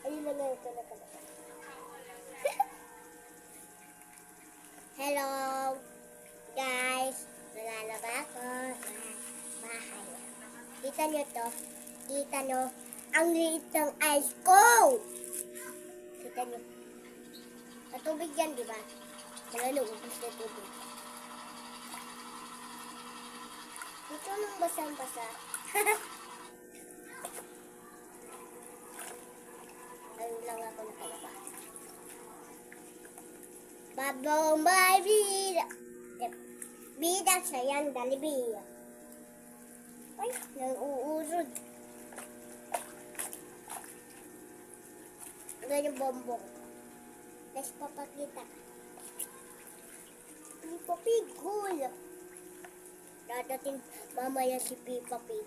Ayun na nga ito na pala. Hello, guys. Nalalaba ako sa bahay. Kita nyo to. Kita nyo. Ang liit ng ice ko. Kita nyo. Matubig yan, di ba? Wala na, ubus na tubig. Ito nang basang-basa. Ayun lang ako nakalaba. Babong may bida. Bida sayang dalibiya. Ay, nang-uurod. Ito yung bombong. Let's papakita. Pipapigul. Dadating mamaya si Pipapig.